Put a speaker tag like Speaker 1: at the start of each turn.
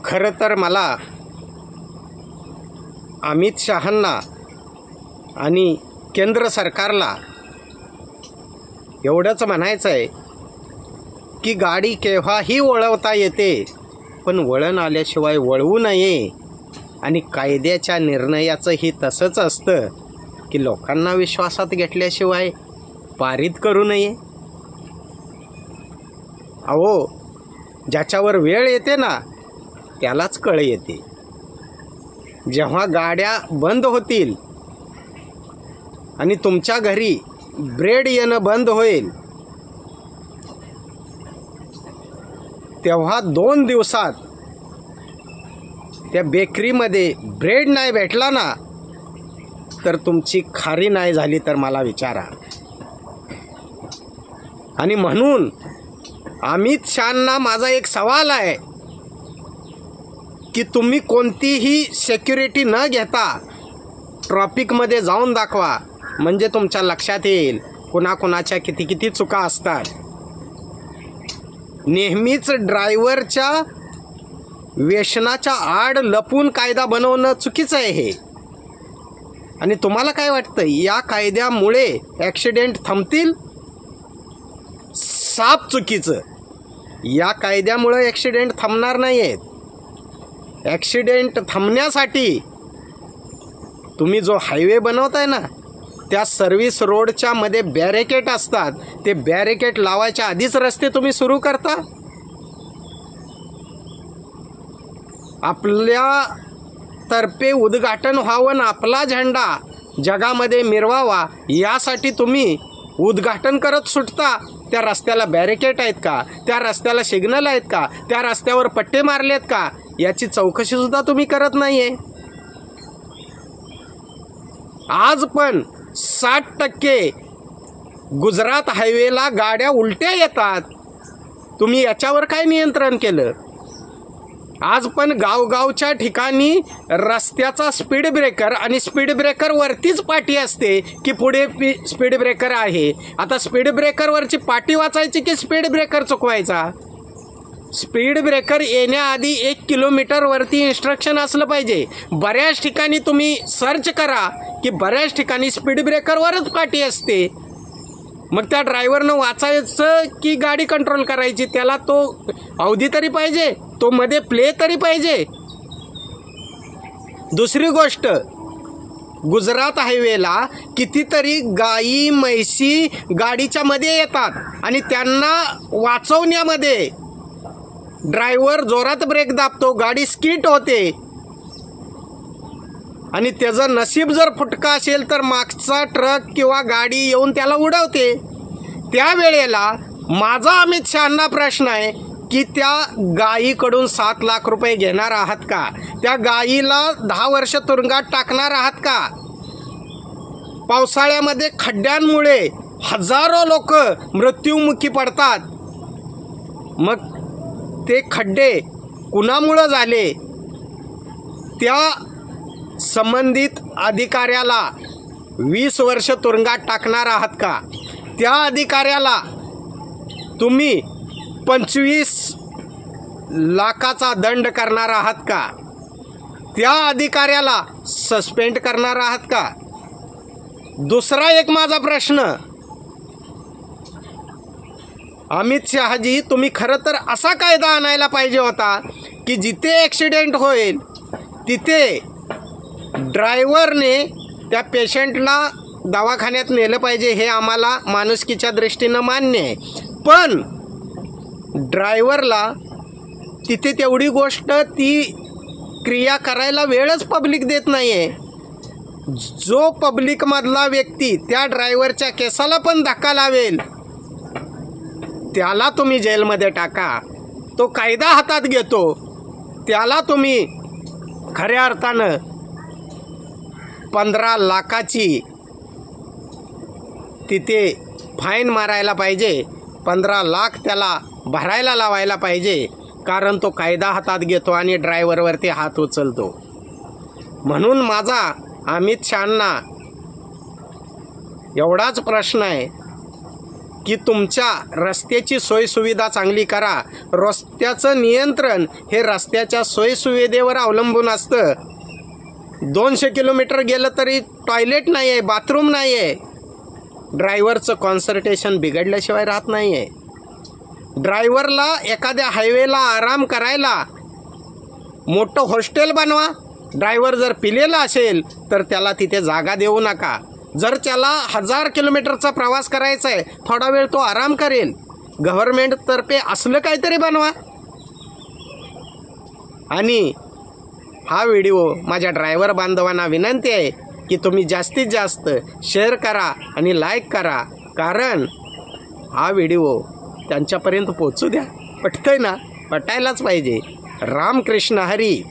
Speaker 1: खरं तर मला अमित शहांना आणि केंद्र सरकारला एवढंच म्हणायचं आहे की गाडी केव्हाही वळवता येते, पण वळण आल्याशिवाय वळवू नये. आणि कायद्याच्या निर्णयाचंही तसंच असतं की लोकांना विश्वासात घेतल्याशिवाय पारित करू नये. अहो, ज्याच्यावर वेळ येते ना त्यालाच कळ येते. जेव्हा गाड्या बंद होतील आणि तुमच्या घरी ब्रेड येणं बंद होईल, तेव्हा 2 दिवसात त्या बेकरीमध्ये ब्रेड नाही भेटला ना तर तुमची खारी नाही झाली तर मला विचारा. आणि म्हणून अमित शहांना माझा एक सवाल आहे की तुम्ही कोणतीही सिक्युरिटी न घेता ट्रॉफिकमध्ये जाऊन दाखवा, म्हणजे तुमच्या लक्षात येईल कुणाकुणाच्या किती किती चुका असतात. नेहमीच ड्रायव्हरच्या व्यसनाच्या आड लपून कायदा बनवणं चुकीचं आहे हे. आणि तुम्हाला काय वाटतं, या कायद्यामुळे ॲक्सिडेंट थांबतील? साफ चुकीचं. या कायद्यामुळे ॲक्सिडेंट थांबणार नाही आहेत. ॲक्सिडेंट थांबण्यासाठी तुम्ही जो हायवे बनवताय ना त्या सर्व्हिस रोडच्या मध्ये बॅरिकेड असतात, ते बॅरिकेड लावायच्या आधीच रस्ते तुम्ही सुरू करता. आपल्या तर्फे उद्घाटन व्हावं, आपला झेंडा जगामध्ये मिरवावा यासाठी तुम्ही उद्घाटन करत सुटता. त्या रस्त्याला बॅरिकेड आहेत का, त्या रस्त्याला सिग्नल आहेत का, त्या रस्त्यावर पट्टे मारलेत का, याची चौकशीसुद्धा तुम्ही करत नाही आहे. आज पण 60% गुजरात हायवेला गाड्या उलट्या येतात. तुम्ही याच्यावर काय नियंत्रण केलं? आज पण गावगावच्या ठिकाणी रस्त्याचा स्पीड ब्रेकर आणि स्पीड ब्रेकरवरतीच पाटी असते की पुढे स्पीड ब्रेकर आहे. आता स्पीड ब्रेकरवरची पाटी वाचायची की स्पीड ब्रेकर चुकवायचा? स्पीड ब्रेकर येण्याआधी 1 किलोमीटरवरती इन्स्ट्रक्शन असलं पाहिजे. बऱ्याच ठिकाणी तुम्ही सर्च करा की बऱ्याच ठिकाणी स्पीड ब्रेकरवरच पाटी असते. मग त्या ड्रायव्हरनं वाचायचं की गाडी कंट्रोल करायची? त्याला तो अवधी तरी पाहिजे, तो मध्ये प्ले तरी पाहिजे. दुसरी गोष्ट, गुजरात हायवेला कितीतरी गाई म्हैसी गाडीच्या मध्ये येतात आणि त्यांना वाचवण्यामध्ये ड्रायव्हर जोरात ब्रेक दाबतो, गाडी स्किट होते आणि त्याचं नशीब जर फुटका असेल तर मागचा ट्रक किंवा गाडी येऊन त्याला उडवते. त्यावेळेला माझा अमित शहांना प्रश्न आहे की त्या गायीकडून 7 लाख रुपये घेणार आहात का? त्या गायीला 10 वर्ष तुरुंगात टाकणार आहात का? पावसाळ्यामध्ये खड्ड्यांमुळे हजारो लोक मृत्युमुखी पडतात. मग ते खड्डे कुणामुळं झाले? त्या संबंधित अधिकाऱ्याला 20 वर्ष तुरुंगात टाकणार आहात का? त्या अधिकाऱ्याला तुम्ही 25 लाखाचा दंड करणार आहात का? त्या अधिकाऱ्याला सस्पेंड करणार आहात का? दुसरा एक माझा प्रश्न, अमित शहाजी, तुम्ही खरं तर असा कायदा आणायला पाहिजे होता की जिथे ॲक्सिडेंट होईल तिथे ड्रायव्हरने त्या पेशंटला दवाखान्यात नेलं पाहिजे. हे आम्हाला माणुसकीच्या दृष्टीनं मान्य आहे, पण ड्रायव्हरला तिथे तेवढी गोष्ट ती क्रिया करायला वेळच पब्लिक देत नाही आहे. जो पब्लिकमधला व्यक्ती त्या ड्रायव्हरच्या केसाला पण धक्का लावेल त्याला तुम्ही जेलमध्ये टाका. तो कायदा हातात घेतो त्याला तुम्ही खऱ्या अर्थानं 15 लाखाची तिथे फाईन मारायला पाहिजे. 15 लाख त्याला भरायला लावायला पाहिजे, कारण तो कायदा हातात घेतो आणि ड्रायव्हरवरती हात उचलतो. म्हणून माझा अमित शहांना एवढाच प्रश्न आहे की तुमच्या रस्त्याची सोयीसुविधा चांगली करा. रस्त्याचं नियंत्रण हे रस्त्याच्या सोयीसुविधेवर अवलंबून असतं. 200 किलोमीटर गेलं तरी टॉयलेट नाही आहे, बाथरूम नाही आहे. ड्रायव्हरचं कॉन्सन्ट्रेशन बिघडल्याशिवाय राहत नाही आहे. ड्रायव्हरला एखाद्या हायवेला आराम करायला मोठं हॉस्टेल बनवा. ड्रायव्हर जर पिलेला असेल तर त्याला तिथे जागा देऊ नका. जर त्याला 1000 किलोमीटरचा प्रवास करायचा आहे, थोडा वेळ तो आराम करेल. गव्हर्मेंटतर्फे असलं काहीतरी बनवा. आणि हा व्हिडिओ माझ्या ड्रायव्हर बांधवांना विनंती आहे की तुम्ही जास्तीत जास्त शेअर करा आणि लाईक करा, कारण हा व्हिडिओ त्यांच्यापर्यंत पोचू द्या. पटतंय ना? पटायलाच पाहिजे. रामकृष्ण हरी.